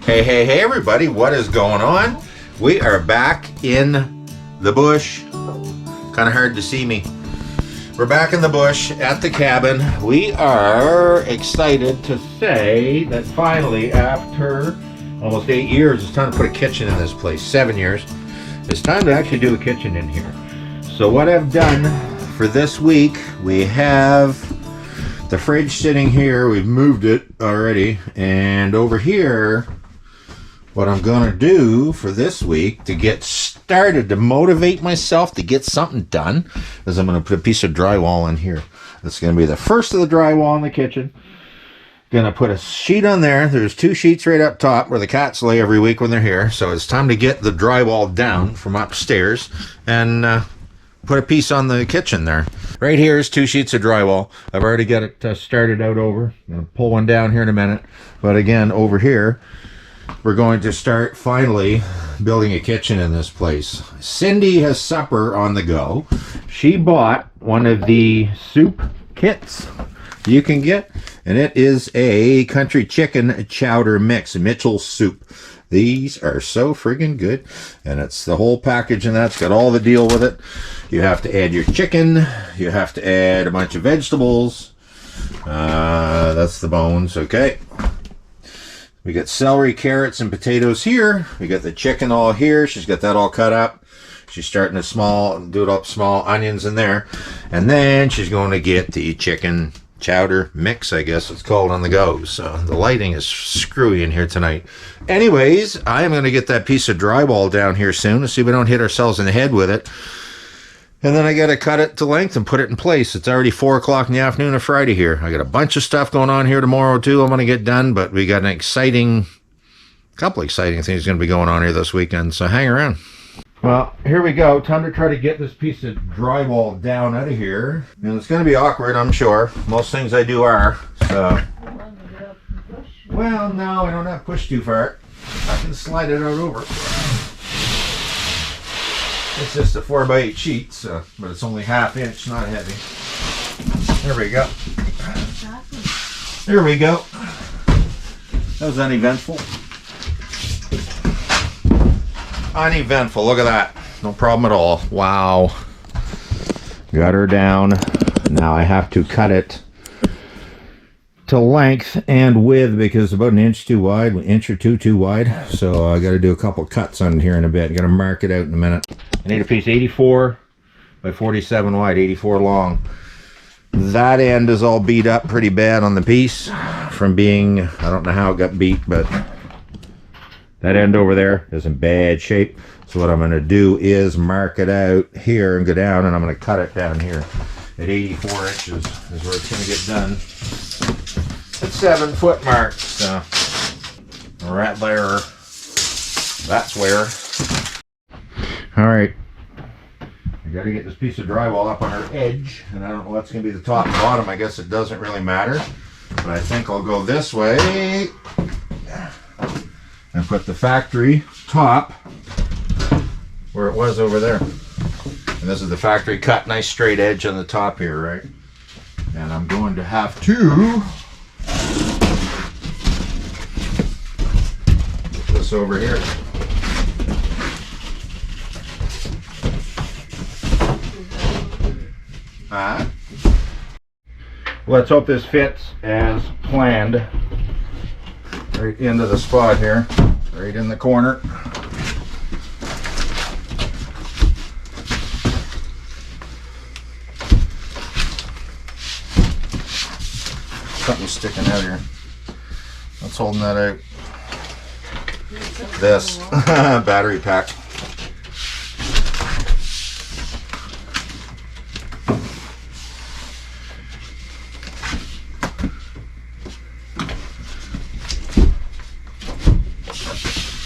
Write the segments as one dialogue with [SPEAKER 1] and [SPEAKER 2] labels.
[SPEAKER 1] Hey everybody, what is going on? We are back in the bush. Kind of hard to see me. We're back in the bush at the cabin. We are excited to say that finally, after almost 8 years, it's time to put a kitchen in this place. 7 years. It's time to actually do a kitchen in here. So what I've done for this week, we have the fridge sitting here. We've moved it already. And over here, what I'm going to do for this week to get started, to motivate myself to get something done, is I'm going to put a piece of drywall in here. That's going to be the first of the drywall in the kitchen. Going to put a sheet on there. There's 2 sheets right up top where the cats lay every week when they're here. So it's time to get the drywall down from upstairs and put a piece on the kitchen there. Right here is 2 sheets of drywall. I've already got it started out over. I'm going to pull one down here in a minute. But again, over here, we're going to start finally building a kitchen in this place. Cindy has supper on the go. She bought one of the soup kits you can get, and it is a country chicken chowder mix, Mitchell's soup. These are so friggin' good, and it's the whole package, and that's got all the deal with it. You have to add your chicken, you have to add a bunch of vegetables. That's the bones, okay. We got celery, carrots, and potatoes here. We got the chicken all here. She's got that all cut up. She's starting to do it up small onions in there. And then she's going to get the chicken chowder mix, I guess it's called, on the go. So the lighting is screwy in here tonight. Anyways, I am going to get that piece of drywall down here soon to see if we don't hit ourselves in the head with it. And then I got to cut it to length and put it in place. It's already 4 o'clock in the afternoon of Friday here. I got a bunch of stuff going on here tomorrow too I'm going to get done, but we got a couple exciting things going to be going on here this weekend, so hang around. Well, here we go. Time to try to get this piece of drywall down out of here. And it's going to be awkward, I'm sure. Most things I do are. So, well, no, I don't have to push too far. I can slide it out over. It's just a 4x8 sheet, so, but it's only 1/2 inch, not heavy. There we go. There we go. That was uneventful. Uneventful, look at that. No problem at all. Wow. Got her down. Now I have to cut it to length and width because it's about 1 inch too wide, 1 inch or 2 too wide. So I got to do a couple cuts on here in a bit. Got to mark it out in a minute. I need a piece 84 by 47 wide, 84 long. That end is all beat up pretty bad on the piece from being, I don't know how it got beat, but that end over there is in bad shape. So what I'm going to do is mark it out here and go down, and I'm going to cut it down here at 84 inches is where it's going to get done. At 7 foot mark. So right there. That's where. Alright. I got to get this piece of drywall up on her edge, and I don't know what's going to be the top and bottom. I guess it doesn't really matter. But I think I'll go this way and put the factory top where it was over there. And this is the factory cut, nice straight edge on the top here, right? And I'm going to have to get this over here. Let's hope this fits as planned. Right into the spot here, right in the corner. Something's sticking out here. What's holding that out? This battery pack.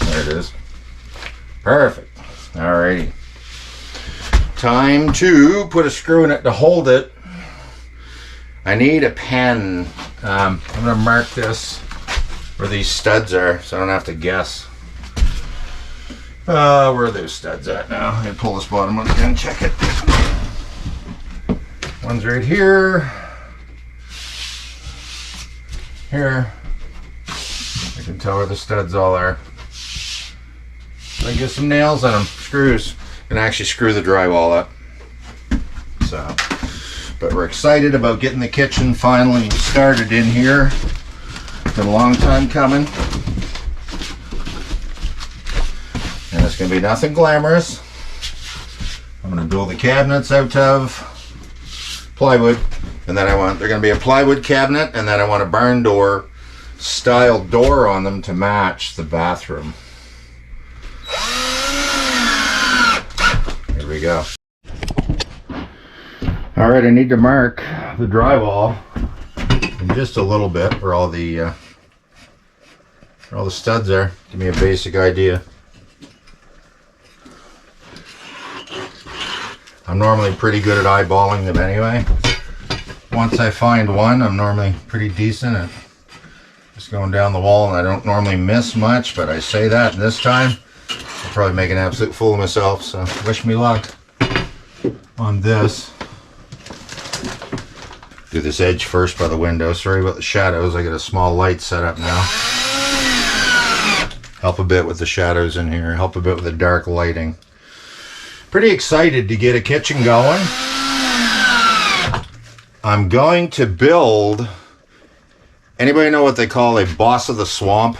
[SPEAKER 1] There it is. Perfect. Alrighty. Time to put a screw in it to hold it. I need a pen. I'm going to mark this where these studs are so I don't have to guess. Where are those studs at now? I'm going to pull this bottom one again and check it. One's right here. Here. I You can tell where the studs all are. I get some nails on them, screws, and actually screw the drywall up. So, but we're excited about getting the kitchen finally started in here. Been a long time coming. And it's going to be nothing glamorous. I'm going to build the cabinets out of plywood. And then they're going to be a plywood cabinet, and then I want a barn door style door on them to match the bathroom. Here we go. All right, I need to mark the drywall in just a little bit where all the studs are. Give me a basic idea. I'm normally pretty good at eyeballing them anyway. Once I find one, I'm normally pretty decent at just going down the wall, and I don't normally miss much, but I say that, and this time I'll probably make an absolute fool of myself, so wish me luck on this. Do this edge first by the window. Sorry about the shadows. I got a small light set up now. Help a bit with the shadows in here. Help a bit with the dark lighting. Pretty excited to get a kitchen going. I'm going to build... Anybody know what they call a boss of the swamp?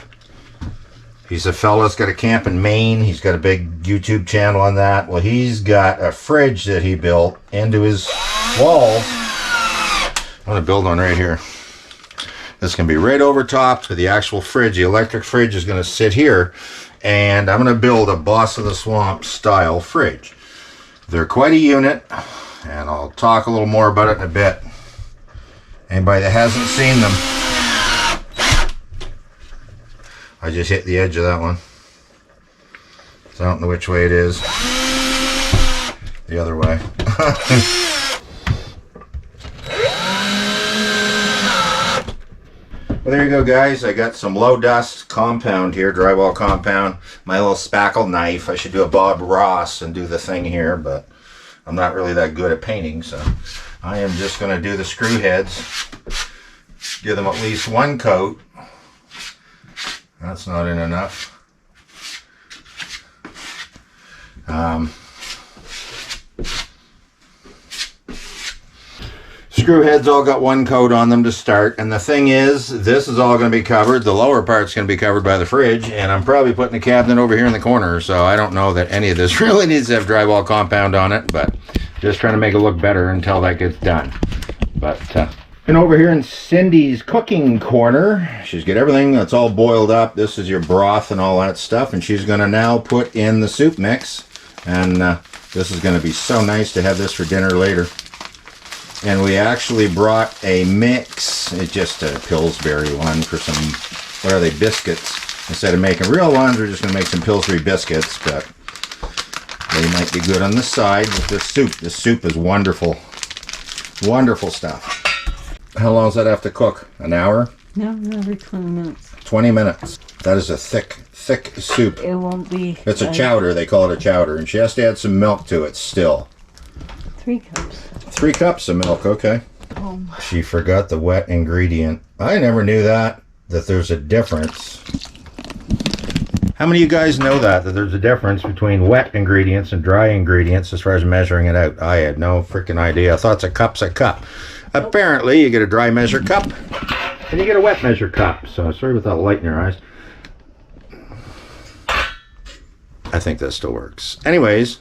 [SPEAKER 1] He's a fella that's got a camp in Maine. He's got a big YouTube channel on that. Well, he's got a fridge that he built into his walls. I'm going to build one right here. This can be right over top to the actual fridge. The electric fridge is going to sit here. And I'm going to build a Boss of the Swamp style fridge. They're quite a unit. And I'll talk a little more about it in a bit. Anybody that hasn't seen them. I just hit the edge of that one. So I don't know which way it is. The other way. Well, there you go, guys. I got some low dust compound here, drywall compound. My little spackle knife. I should do a Bob Ross and do the thing here, but I'm not really that good at painting, so I am just going to do the screw heads. Give them at least one coat. That's not in enough. Screw heads all got one coat on them to start, and the thing is, this is all going to be covered. The lower part's going to be covered by the fridge, and I'm probably putting a cabinet over here in the corner, so I don't know that any of this really needs to have drywall compound on it, but just trying to make it look better until that gets done. But and over here in Cindy's cooking corner, she's got everything that's all boiled up. This is your broth and all that stuff, and she's going to now put in the soup mix, and this is going to be so nice to have this for dinner later. And we actually brought a mix. It's just a Pillsbury one for some, what are they, biscuits. Instead of making real ones, we're just going to make some Pillsbury biscuits, but they might be good on the side with this soup. This soup is wonderful. Wonderful stuff. How long does that have to cook? An hour?
[SPEAKER 2] No, every 20 minutes.
[SPEAKER 1] 20 minutes. That is a thick soup.
[SPEAKER 2] It won't be...
[SPEAKER 1] It's a chowder. They call it a chowder. And she has to add some milk to it still.
[SPEAKER 2] 3 cups.
[SPEAKER 1] 3 cups of milk, okay. She forgot the wet ingredient. I never knew that there's a difference. How many of you guys know that there's a difference between wet ingredients and dry ingredients as far as measuring it out? I had no freaking idea. I thought a cup's a cup. Apparently, you get a dry measure cup and you get a wet measure cup. So, sorry about that light in your eyes. I think that still works. Anyways,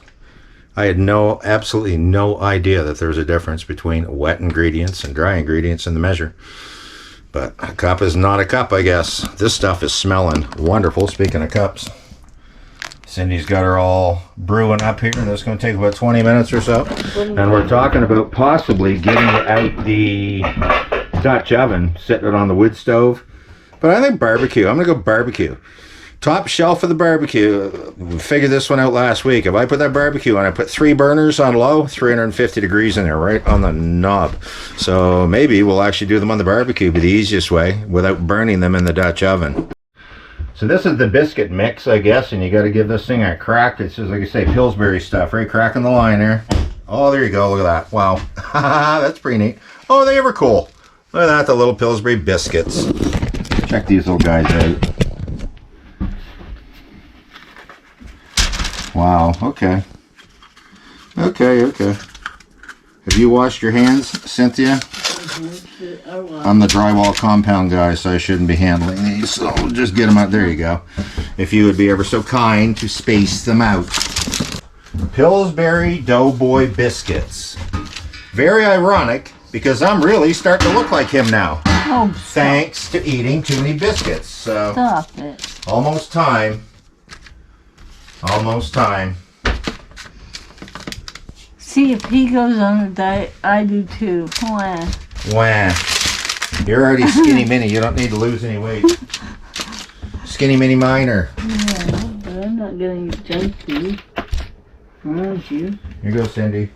[SPEAKER 1] I had absolutely no idea that there was a difference between wet ingredients and dry ingredients in the measure. But a cup is not a cup, I guess. This stuff is smelling wonderful. Speaking of cups, Cindy's got her all brewing up here, and this is going to take about 20 minutes or so. And we're talking about possibly getting out the Dutch oven, setting it on the wood stove. But I think barbecue. I'm going to go barbecue. Top shelf of the barbecue. We figured this one out last week. If I put that barbecue on, I put 3 burners on low, 350 degrees in there, right on the knob. So maybe we'll actually do them on the barbecue, be the easiest way, without burning them in the Dutch oven. So this is the biscuit mix, I guess, and you got to give this thing a crack. It's just, like I say, Pillsbury stuff, right? Cracking the line there. Oh, there you go. Look at that. Wow. That's pretty neat. Oh, are they ever cool? Look at that, the little Pillsbury biscuits. Check these little guys out. Wow, okay. Okay. Have you washed your hands, Cynthia? I'm the drywall compound guy, so I shouldn't be handling these. So I'll just get them out. There you go. If you would be ever so kind to space them out. Pillsbury Doughboy biscuits. Very ironic, because I'm really starting to look like him now.
[SPEAKER 2] Oh,
[SPEAKER 1] thanks to eating too many biscuits. So
[SPEAKER 2] stop it.
[SPEAKER 1] almost time. Almost time.
[SPEAKER 2] See, if he goes on a diet, I do too. Wah.
[SPEAKER 1] Wah. You're already skinny mini. You don't need to lose any weight. Skinny mini minor.
[SPEAKER 2] Yeah, but I'm not getting junk food. Aren't you?
[SPEAKER 1] Here goes Cindy.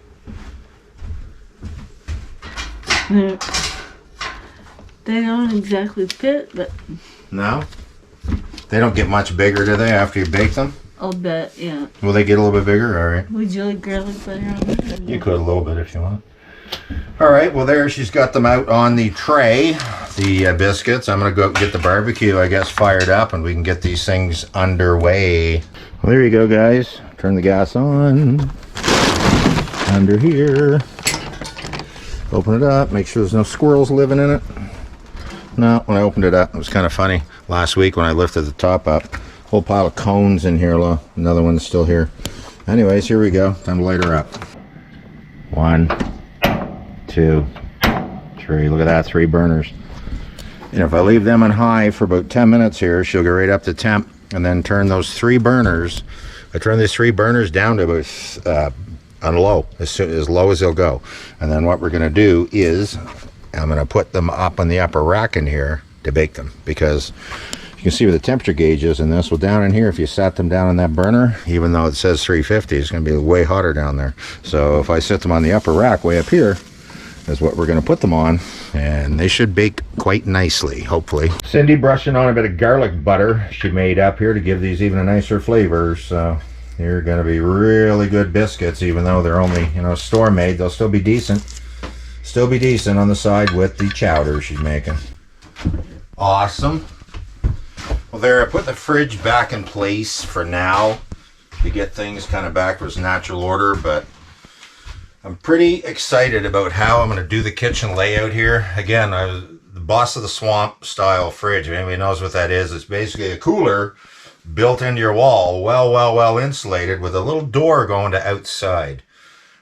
[SPEAKER 2] They don't exactly fit, but
[SPEAKER 1] No? They don't get much bigger, do they, after you bake them?
[SPEAKER 2] I'll bet, yeah.
[SPEAKER 1] Will they get a little bit bigger? All right.
[SPEAKER 2] Would you like garlic butter on it?
[SPEAKER 1] You could a little bit if you want. All right, well there she's got them out on the tray, the biscuits. I'm going to go get the barbecue, I guess, fired up, and we can get these things underway. Well, there you go, guys. Turn the gas on. Under here. Open it up, make sure there's no squirrels living in it. No, when I opened it up, it was kind of funny. Last week when I lifted the top up, whole pile of cones in here. Another one's still here. Anyways, here we go. Time to light her up. 1, 2, 3. Look at that, 3 burners. And if I leave them on high for about 10 minutes here, she'll go right up to temp, and then turn those 3 burners. I turn these 3 burners down to about on low, as low as they'll go. And then what we're going to do is I'm going to put them up on the upper rack in here to bake them, because you can see where the temperature gauge is in this. Well, down in here, if you sat them down on that burner, even though it says 350, it's going to be way hotter down there. So if I set them on the upper rack way up here, is what we're going to put them on, and they should bake quite nicely, hopefully. Cindy brushing on a bit of garlic butter she made up here to give these even a nicer flavor. So they're going to be really good biscuits, even though they're only, store made. They'll still be decent. Still be decent on the side with the chowder she's making. Awesome. Well, there, I put the fridge back in place for now to get things kind of back to its natural order, but I'm pretty excited about how I'm going to do the kitchen layout here. Again, the Boss of the Swamp style fridge. If anybody knows what that is, it's basically a cooler built into your wall, well insulated, with a little door going to outside.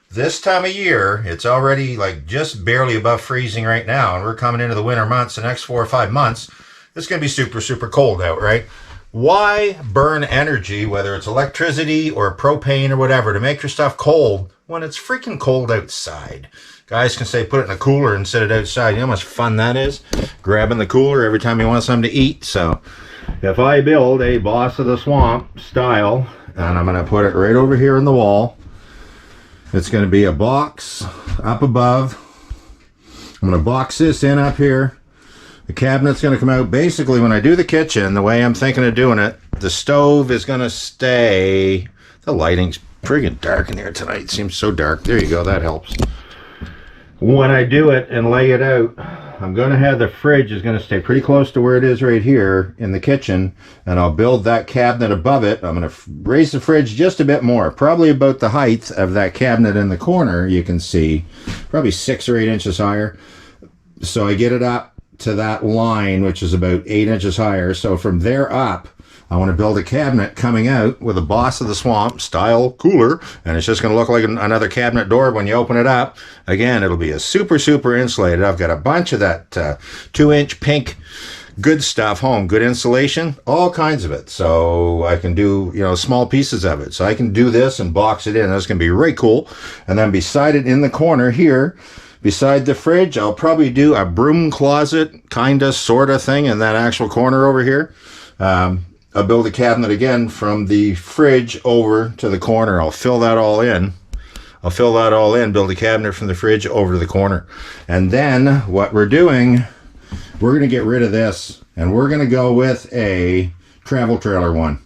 [SPEAKER 1] This time of year, it's already like just barely above freezing right now, and we're coming into the winter months. The next 4 or 5 months, it's going to be super cold out, right? Why burn energy, whether it's electricity or propane or whatever, to make your stuff cold when it's freaking cold outside? Guys can say put it in a cooler and set it outside. You know how much fun that is? Grabbing the cooler every time you want something to eat. So if I build a Boss of the Swamp style, and I'm going to put it right over here in the wall, it's going to be a box up above. I'm going to box this in up here. The cabinet's going to come out. Basically, when I do the kitchen, the way I'm thinking of doing it, the stove is going to stay... The lighting's friggin' dark in here tonight. It seems so dark. There you go. That helps. When I do it and lay it out, I'm going to have the fridge is going to stay pretty close to where it is right here in the kitchen, and I'll build that cabinet above it. I'm going to raise the fridge just a bit more, probably about the height of that cabinet in the corner. You can see probably 6 or 8 inches higher. So I get it up to that line, which is about 8 inches higher. So from there up, I want to build a cabinet coming out with a Boss of the Swamp style cooler, and it's just going to look like another cabinet door when you open it up. Again, it'll be a super insulated. I've got a bunch of that 2-inch pink good stuff home, good insulation, all kinds of it. So I can do, small pieces of it. So I can do this and box it in. That's going to be really cool. And then beside it in the corner here, beside the fridge, I'll probably do a broom closet sort of thing in that actual corner over here. I'll build a cabinet again from the fridge over to the corner. I'll fill that all in. Build a cabinet from the fridge over to the corner. And then what we're doing, we're going to get rid of this, and we're going to go with a travel trailer one.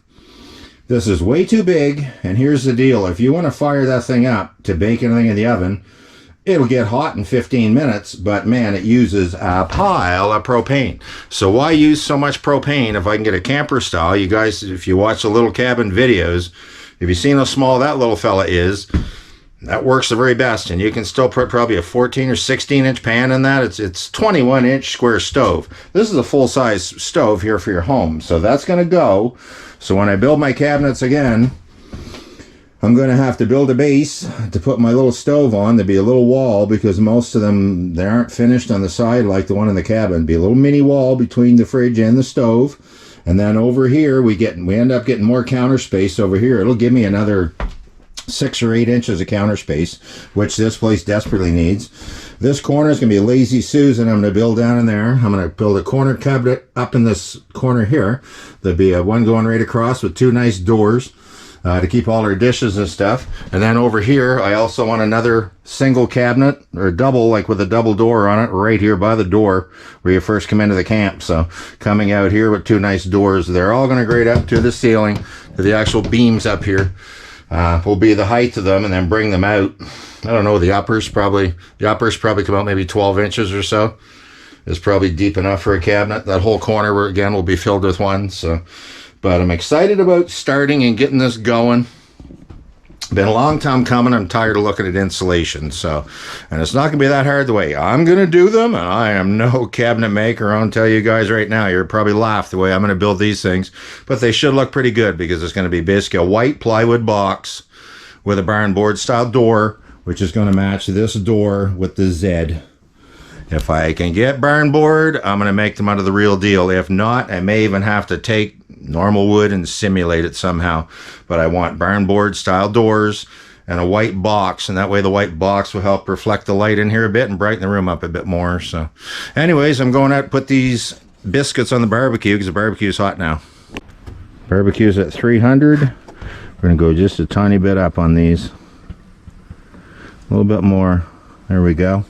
[SPEAKER 1] This is way too big, and here's the deal. If you want to fire that thing up to bake anything in the oven, it'll get hot in 15 minutes, but man, it uses a pile of propane. So why use so much propane if I can get a camper style? You guys, if you watch the little cabin videos, If you've seen how small that little fella is, that works the very best, and you can still put probably a 14 or 16 inch pan in that. It's 21 inch square stove. This is a full size stove here for your home, so that's going to go. So when I build my cabinets again, I'm going to have to build a base to put my little stove on. There'll be a little wall, because most of them, they aren't finished on the side like the one in the cabin. Be a little mini wall between the fridge and the stove. And then over here, we end up getting more counter space over here. It'll give me another 6 or 8 inches of counter space, which this place desperately needs. This corner is going to be a Lazy Susan. I'm going to build down in there. I'm going to build a corner cabinet up in this corner here. There'll be one going right across with 2 nice doors. To keep all our dishes and stuff. And then over here, I also want another single cabinet, or double, like with a double door on it, right here by the door where you first come into the camp. So coming out here with 2 nice doors. They're all going to grade up to the ceiling, to the actual beams up here. Will be the height of them, and then bring them out. I don't know, the uppers probably come out maybe 12 inches or so. It's probably deep enough for a cabinet. That whole corner, again, will be filled with one. So. But I'm excited about starting and getting this going. Been a long time coming. I'm tired of looking at insulation. So, and it's not going to be that hard the way I'm going to do them. And I am no cabinet maker. I'll tell you guys right now, you'll probably laugh the way I'm going to build these things. But they should look pretty good, because it's going to be basically a white plywood box with a barn board style door, which is going to match this door with the Z. If I can get barn board, I'm going to make them out of the real deal. If not, I may even have to take normal wood and simulate it somehow. But I want barn board style doors and a white box, and that way the white box will help reflect the light in here a bit and brighten the room up a bit more. So anyways, I'm going out to put these biscuits on the barbecue, because the barbecue's hot now. Barbecue's at 300. We're going to go just a tiny bit up on these. A little bit more. There we go.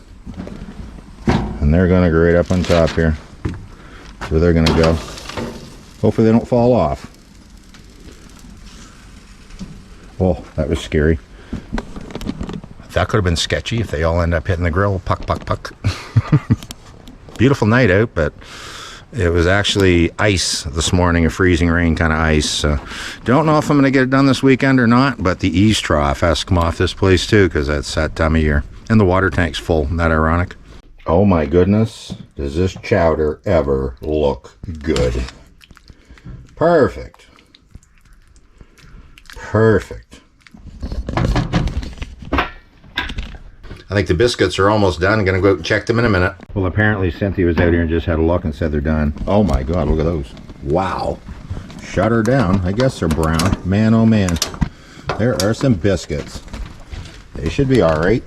[SPEAKER 1] And they're going to go right up on top here. That's where they're going to go. Hopefully they don't fall off. Oh, that was scary. That could have been sketchy if they all end up hitting the grill. Puck, puck, puck. Beautiful night out, but it was actually ice this morning, a freezing rain kind of ice. So don't know if I'm going to get it done this weekend or not, but the eaves trough has to come off this place too, because that's that time of year. And the water tank's full. Isn't that ironic? Oh my goodness, does this chowder ever look good. Perfect. Perfect. I think the biscuits are almost done. I'm going to go out and check them in a minute. Well, apparently Cynthia was out here and just had a look and said they're done. Oh my God, look at those. Wow. Shut her down. I guess they're brown. Man, oh man. There are some biscuits. They should be all right.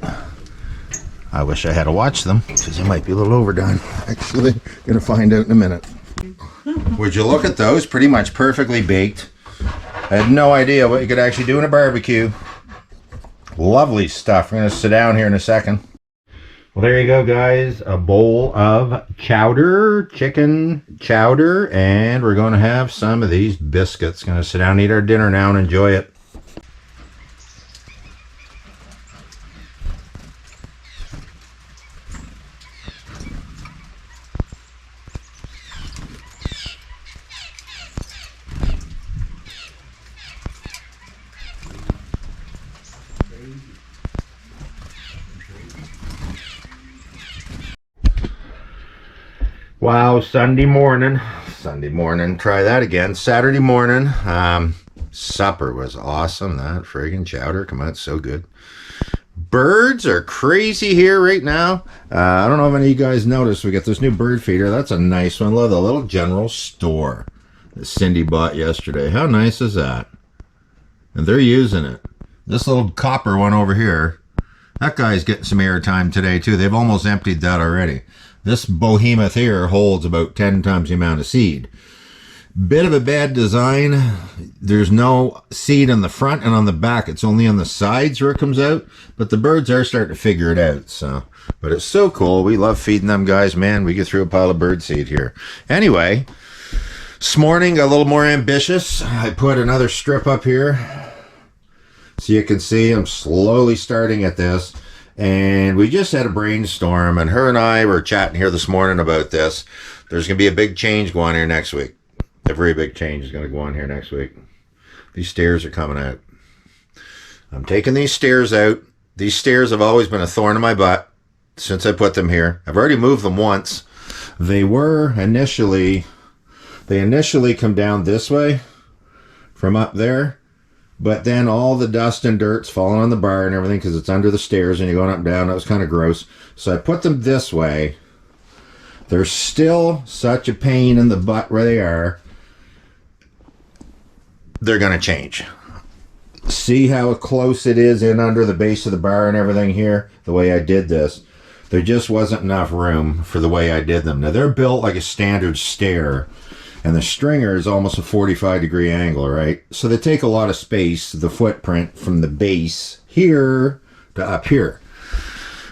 [SPEAKER 1] I wish I had to watch them, because they might be a little overdone. Actually, going to find out in a minute. Would you look at those? Pretty much perfectly baked. I had no idea what you could actually do in a barbecue. Lovely stuff. We're going to sit down here in a second. Well, there you go, guys. A bowl of chowder, chicken chowder, and we're going to have some of these biscuits. Going to sit down and eat our dinner now and enjoy it. Wow, Sunday morning, try that again. Saturday morning, supper was awesome. That friggin' chowder come out so good. Birds are crazy here right now. I don't know if any of you guys noticed, we got this new bird feeder. That's a nice one. Love the little general store that Cindy bought yesterday. How nice is that? And they're using it. This little copper one over here, that guy's getting some airtime today too. They've almost emptied that already. This behemoth here holds about 10 times the amount of seed. Bit of a bad design. There's no seed on the front and on the back. It's only on the sides where it comes out. But the birds are starting to figure it out. So, but it's so cool. We love feeding them guys, man. We get through a pile of bird seed here. Anyway, this morning a little more ambitious. I put another strip up here. So you can see I'm slowly starting at this. And we just had a brainstorm, and her and I were chatting here this morning about this. There's going to be a big change going on here next week. A very big change is going to go on here next week. These stairs are coming out. I'm taking these stairs out. These stairs have always been a thorn in my butt since I put them here. I've already moved them once. They initially come down this way from up there, but then all the dust and dirt's falling on the bar and everything because it's under the stairs and you're going up and down. That was kind of gross. So I put them this way. They're still such a pain in the butt where they are. They're going to change. See how close it is in under the base of the bar and everything here? The way I did this. There just wasn't enough room for the way I did them. Now they're built like a standard stair, and the stringer is almost a 45-degree angle, right? So they take a lot of space, the footprint from the base here to up here.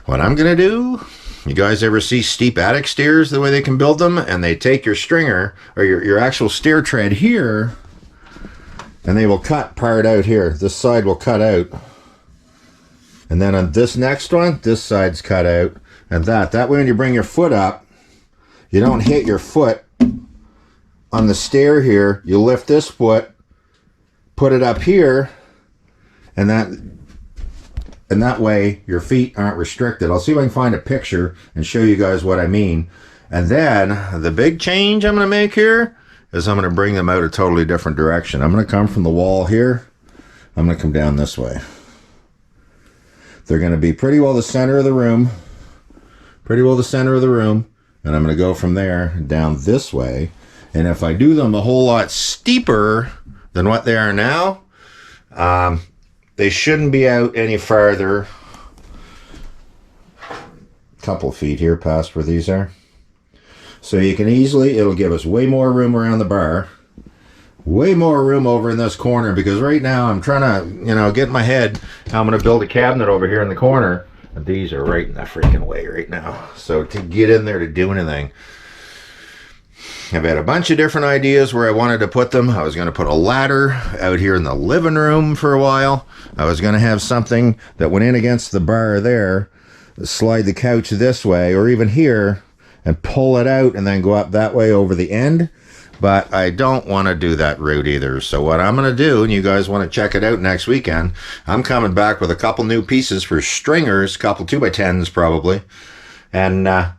[SPEAKER 1] What I'm going to do, you guys ever see steep attic stairs, the way they can build them? And they take your stringer, or your actual stair tread here, and they will cut part out here. This side will cut out. And then on this next one, this side's cut out. And that way when you bring your foot up, you don't hit your foot on the stair here. You lift this foot, put it up here, and that way your feet aren't restricted. I'll see if I can find a picture and show you guys what I mean. And then the big change I'm going to make here is I'm going to bring them out a totally different direction. I'm going to come from the wall here. I'm going to come down this way. They're going to be pretty well the center of the room. Pretty well the center of the room. And I'm going to go from there down this way. And if I do them a whole lot steeper than what they are now, they shouldn't be out any farther. A couple feet here past where these are. So you can easily, it'll give us way more room around the bar. Way more room over in this corner, because right now I'm trying to, get in my head how I'm going to build a cabinet over here in the corner. And these are right in the freaking way right now. So to get in there to do anything, I've had a bunch of different ideas where I wanted to put them. I was going to put a ladder out here in the living room for a while. I was going to have something that went in against the bar there, slide the couch this way, or even here, and pull it out and then go up that way over the end. But I don't want to do that route either. So what I'm going to do, and you guys want to check it out next weekend, I'm coming back with a couple new pieces for stringers, a couple 2x10s probably, and I'll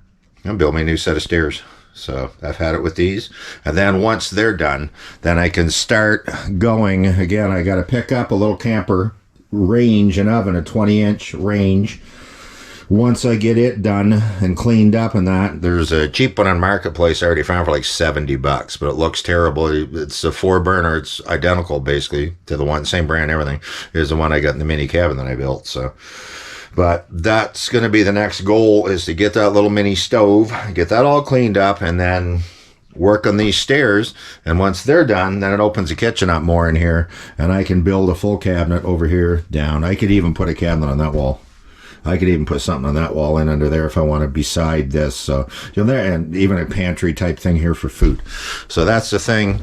[SPEAKER 1] build me a new set of stairs. So I've had it with these. And then once they're done, then I can start going. Again, I got to pick up a little camper range and oven, a 20-inch range. Once I get it done and cleaned up and that, there's a cheap one on Marketplace I already found for like $70, but it looks terrible. It's a 4-burner. It's identical basically to the one, same brand, everything. Is the one I got in the mini cabin that I built. So, but that's going to be the next goal, is to get that little mini stove, get that all cleaned up, and then work on these stairs. And once they're done, then it opens the kitchen up more in here, and I can build a full cabinet over here down. I could even put a cabinet on that wall. I could even put something on that wall in under there if I want to beside this. So, there, and even a pantry type thing here for food. So that's the thing.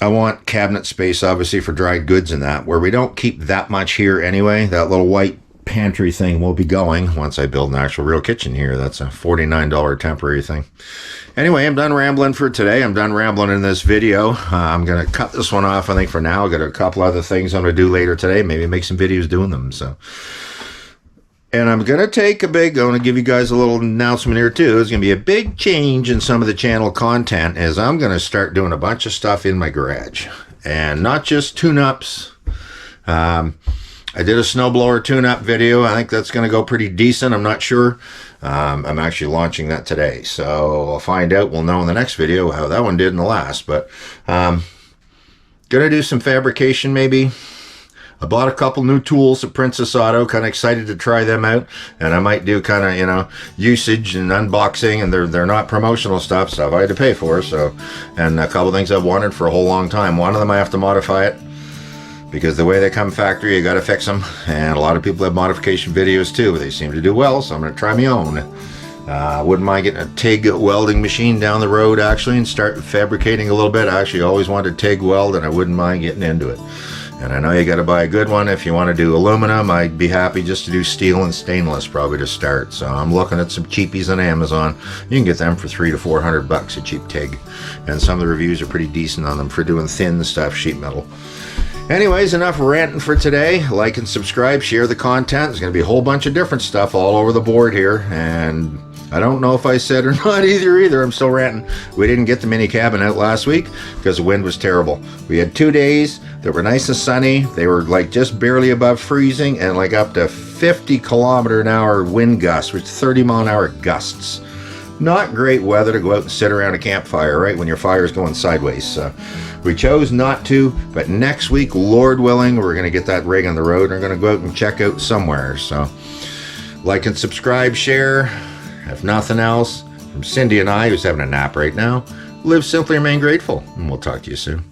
[SPEAKER 1] I want cabinet space, obviously, for dried goods and that, where we don't keep that much here anyway. That little white pantry thing will be going once I build an actual real kitchen here. That's a $49 temporary thing. Anyway, I'm done rambling for today. I'm done rambling in this video. I'm going to cut this one off, I think, for now. I've got a couple other things I'm going to do later today. Maybe make some videos doing them. So, and I'm going to give you guys a little announcement here too. There's going to be a big change in some of the channel content, as I'm going to start doing a bunch of stuff in my garage. And not just tune-ups. I did a snowblower tune-up video. I think that's going to go pretty decent. I'm not sure. I'm actually launching that today. So I'll find out. We'll know in the next video how that one did in the last. But going to do some fabrication maybe. I bought a couple new tools at Princess Auto. Kind of excited to try them out. And I might do kind of, usage and unboxing. And they're not promotional stuff I had to pay for. So, and a couple things I've wanted for a whole long time. One of them I have to modify it, because the way they come factory, you got to fix them. And a lot of people have modification videos too, but they seem to do well, so I'm going to try my own. Wouldn't mind getting a TIG welding machine down the road, actually, and start fabricating a little bit. I actually always wanted to TIG weld, and I wouldn't mind getting into it. And I know you got to buy a good one. If you want to do aluminum, I'd be happy just to do steel and stainless probably to start. So I'm looking at some cheapies on Amazon. You can get them for $300 to $400 a cheap TIG. And some of the reviews are pretty decent on them for doing thin stuff, sheet metal. Anyways, enough ranting for today. Like and subscribe, share the content. There's going to be a whole bunch of different stuff all over the board here, and I don't know if I said or not either. I'm still ranting. We didn't get the mini cabin out last week because the wind was terrible. We had 2 days that were nice and sunny. They were like just barely above freezing and like up to 50-kilometer-an-hour wind gusts, which 30-mile-an-hour gusts. Not great weather to go out and sit around a campfire, right, when your fire's going sideways. So we chose not to, but next week, Lord willing, we're going to get that rig on the road and we're going to go out and check out somewhere. So like and subscribe, share. If nothing else, from Cindy and I, who's having a nap right now, live simply, remain grateful, and we'll talk to you soon.